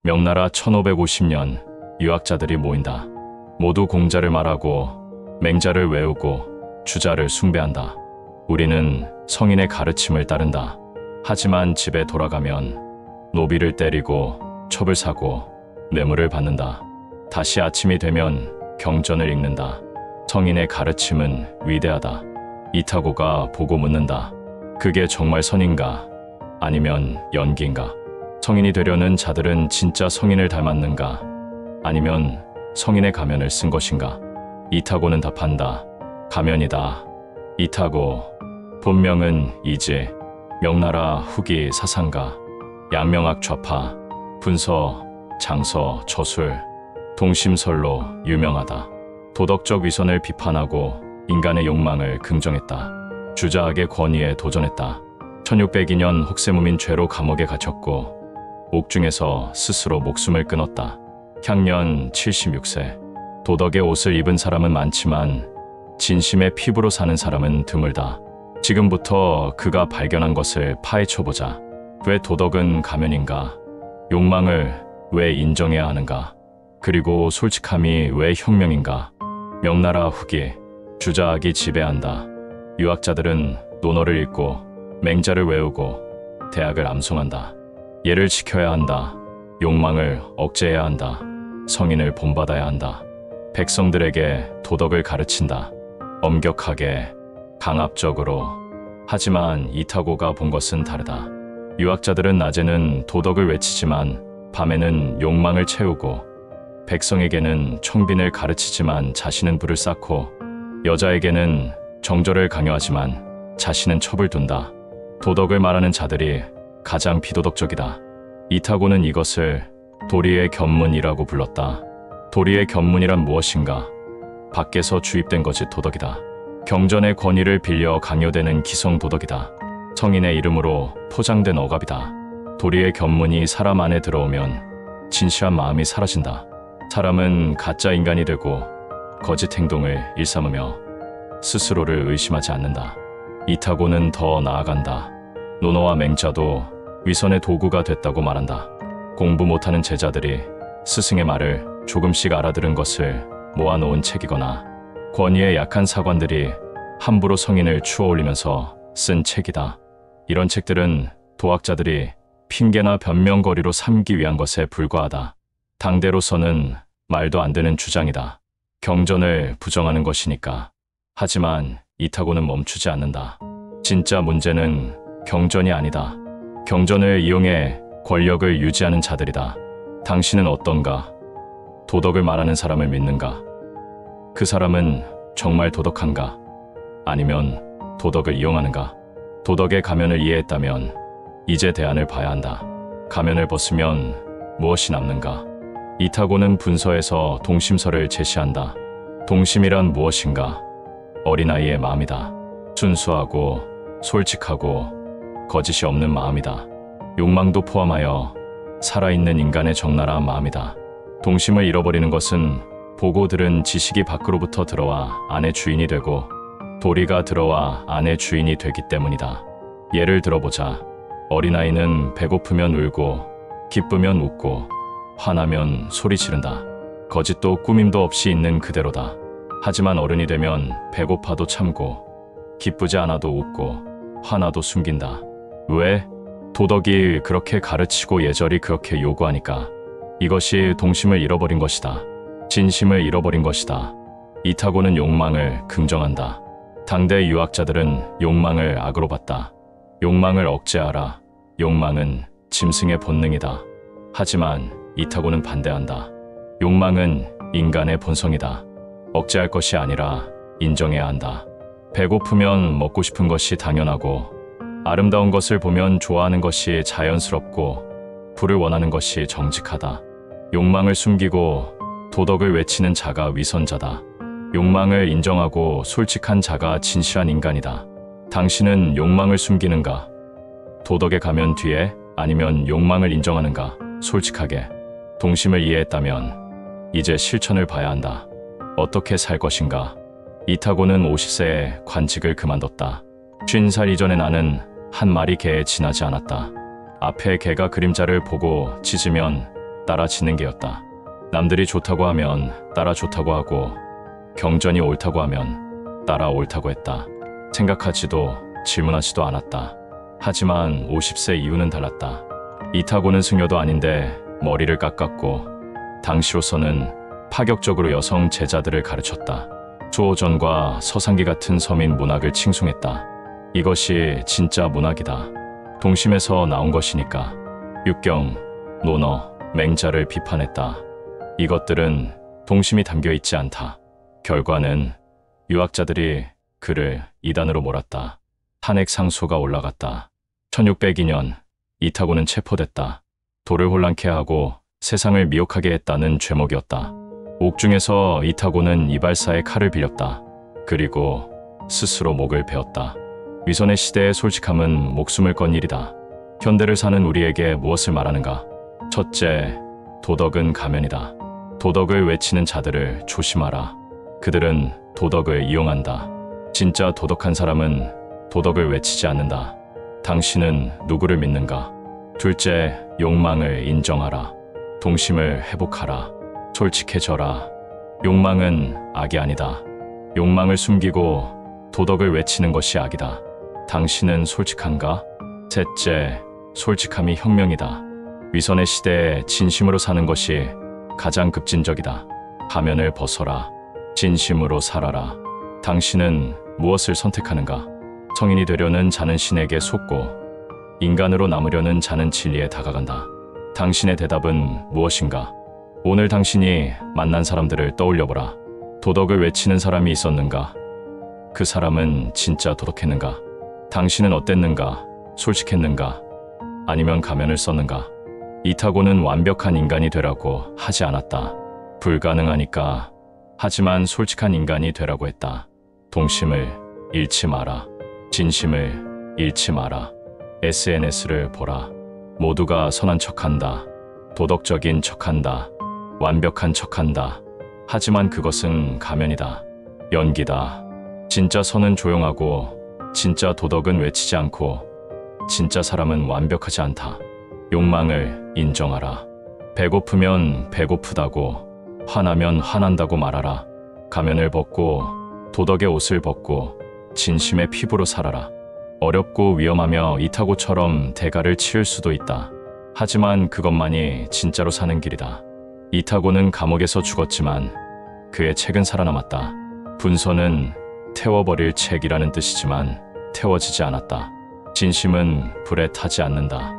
명나라 1550년 유학자들이 모인다. 모두 공자를 말하고 맹자를 외우고 주자를 숭배한다. 우리는 성인의 가르침을 따른다. 하지만 집에 돌아가면 노비를 때리고 첩을 사고 뇌물을 받는다. 다시 아침이 되면 경전을 읽는다. 성인의 가르침은 위대하다. 이타고가 보고 묻는다. 그게 정말 선인가? 아니면 연기인가? 성인이 되려는 자들은 진짜 성인을 닮았는가? 아니면 성인의 가면을 쓴 것인가? 이타고는 답한다. 가면이다. 이타고, 본명은 이지, 명나라 후기 사상가, 양명학 좌파, 분서, 장서, 저술, 동심설로 유명하다. 도덕적 위선을 비판하고 인간의 욕망을 긍정했다. 주자학의 권위에 도전했다. 1602년 혹세무민 죄로 감옥에 갇혔고 옥중에서 스스로 목숨을 끊었다. 향년 76세. 도덕의 옷을 입은 사람은 많지만 진심의 피부로 사는 사람은 드물다. 지금부터 그가 발견한 것을 파헤쳐보자. 왜 도덕은 가면인가? 욕망을 왜 인정해야 하는가? 그리고 솔직함이 왜 혁명인가? 명나라 후기, 주자학이 지배한다. 유학자들은 논어를 읽고 맹자를 외우고 대학을 암송한다. 예를 지켜야 한다. 욕망을 억제해야 한다. 성인을 본받아야 한다. 백성들에게 도덕을 가르친다. 엄격하게, 강압적으로. 하지만 이타고가 본 것은 다르다. 유학자들은 낮에는 도덕을 외치지만 밤에는 욕망을 채우고, 백성에게는 청빈을 가르치지만 자신은 불을 쌓고, 여자에게는 정절을 강요하지만 자신은 첩을 둔다. 도덕을 말하는 자들이 가장 비도덕적이다. 이타고는 이것을 도리의 견문이라고 불렀다. 도리의 견문이란 무엇인가? 밖에서 주입된 것이 도덕이다. 경전의 권위를 빌려 강요되는 기성도덕이다. 성인의 이름으로 포장된 억압이다. 도리의 견문이 사람 안에 들어오면 진실한 마음이 사라진다. 사람은 가짜 인간이 되고 거짓 행동을 일삼으며 스스로를 의심하지 않는다. 이타고는 더 나아간다. 논어와 맹자도 위선의 도구가 됐다고 말한다. 공부 못하는 제자들이 스승의 말을 조금씩 알아들은 것을 모아놓은 책이거나 권위에 약한 사관들이 함부로 성인을 추어올리면서 쓴 책이다. 이런 책들은 도학자들이 핑계나 변명거리로 삼기 위한 것에 불과하다. 당대로서는 말도 안 되는 주장이다. 경전을 부정하는 것이니까. 하지만 이타고는 멈추지 않는다. 진짜 문제는 경전이 아니다. 경전을 이용해 권력을 유지하는 자들이다. 당신은 어떤가? 도덕을 말하는 사람을 믿는가? 그 사람은 정말 도덕한가? 아니면 도덕을 이용하는가? 도덕의 가면을 이해했다면 이제 대안을 봐야 한다. 가면을 벗으면 무엇이 남는가? 이타고는 분서에서 동심설을 제시한다. 동심이란 무엇인가? 어린아이의 마음이다. 순수하고 솔직하고 거짓이 없는 마음이다. 욕망도 포함하여 살아있는 인간의 적나라한 마음이다. 동심을 잃어버리는 것은 보고 들은 지식이 밖으로부터 들어와 안의 주인이 되고 도리가 들어와 안의 주인이 되기 때문이다. 예를 들어보자. 어린아이는 배고프면 울고 기쁘면 웃고 화나면 소리 지른다. 거짓도 꾸밈도 없이 있는 그대로다. 하지만 어른이 되면 배고파도 참고 기쁘지 않아도 웃고 화나도 숨긴다. 왜? 도덕이 그렇게 가르치고 예절이 그렇게 요구하니까. 이것이 동심을 잃어버린 것이다. 진심을 잃어버린 것이다. 이타고는 욕망을 긍정한다. 당대 유학자들은 욕망을 악으로 봤다. 욕망을 억제하라. 욕망은 짐승의 본능이다. 하지만 이타고는 반대한다. 욕망은 인간의 본성이다. 억제할 것이 아니라 인정해야 한다. 배고프면 먹고 싶은 것이 당연하고 아름다운 것을 보면 좋아하는 것이 자연스럽고 불을 원하는 것이 정직하다. 욕망을 숨기고 도덕을 외치는 자가 위선자다. 욕망을 인정하고 솔직한 자가 진실한 인간이다. 당신은 욕망을 숨기는가? 도덕에 가면 뒤에? 아니면 욕망을 인정하는가? 솔직하게. 동심을 이해했다면 이제 실천을 봐야 한다. 어떻게 살 것인가? 이타고는 50세에 관직을 그만뒀다. 50살 이전의 나는 한 마리 개에 지나지 않았다. 앞에 개가 그림자를 보고 짖으면 따라지는 게였다. 남들이 좋다고 하면 따라 좋다고 하고 경전이 옳다고 하면 따라 옳다고 했다. 생각하지도 질문하지도 않았다. 하지만 50세 이후는 달랐다. 이타고는 승려도 아닌데 머리를 깎았고 당시로서는 파격적으로 여성 제자들을 가르쳤다. 수호전과 서상기 같은 서민 문학을 칭송했다. 이것이 진짜 문학이다. 동심에서 나온 것이니까. 육경, 논어, 맹자를 비판했다. 이것들은 동심이 담겨 있지 않다. 결과는 유학자들이 그를 이단으로 몰았다. 탄핵 상소가 올라갔다. 1602년 이타고는 체포됐다. 도를 혼란케 하고 세상을 미혹하게 했다는 죄목이었다. 옥중에서 이타고는 이발사의 칼을 빌렸다. 그리고 스스로 목을 베었다. 위선의 시대의 솔직함은 목숨을 건 일이다. 현대를 사는 우리에게 무엇을 말하는가? 첫째, 도덕은 가면이다. 도덕을 외치는 자들을 조심하라. 그들은 도덕을 이용한다. 진짜 도덕한 사람은 도덕을 외치지 않는다. 당신은 누구를 믿는가? 둘째, 욕망을 인정하라. 동심을 회복하라. 솔직해져라. 욕망은 악이 아니다. 욕망을 숨기고 도덕을 외치는 것이 악이다. 당신은 솔직한가? 셋째, 솔직함이 혁명이다. 위선의 시대에 진심으로 사는 것이 가장 급진적이다. 가면을 벗어라. 진심으로 살아라. 당신은 무엇을 선택하는가? 성인이 되려는 자는 신에게 속고 인간으로 남으려는 자는 진리에 다가간다. 당신의 대답은 무엇인가? 오늘 당신이 만난 사람들을 떠올려보라. 도덕을 외치는 사람이 있었는가? 그 사람은 진짜 도덕했는가? 당신은 어땠는가? 솔직했는가? 아니면 가면을 썼는가? 이타고는 완벽한 인간이 되라고 하지 않았다. 불가능하니까. 하지만 솔직한 인간이 되라고 했다. 동심을 잃지 마라. 진심을 잃지 마라. SNS를 보라. 모두가 선한 척한다. 도덕적인 척한다. 완벽한 척한다. 하지만 그것은 가면이다. 연기다. 진짜 선은 조용하고 진짜 도덕은 외치지 않고 진짜 사람은 완벽하지 않다. 욕망을 인정하라. 배고프면 배고프다고, 화나면 화난다고 말하라. 가면을 벗고 도덕의 옷을 벗고 진심의 피부로 살아라. 어렵고 위험하며 이타고처럼 대가를 치를 수도 있다. 하지만 그것만이 진짜로 사는 길이다. 이타고는 감옥에서 죽었지만 그의 책은 살아남았다. 분서는 태워버릴 책이라는 뜻이지만 태워지지 않았다. 진심은 불에 타지 않는다.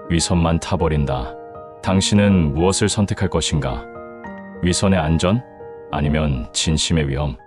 위선만 타버린다. 당신은 무엇을 선택할 것인가? 위선의 안전? 아니면 진심의 위험?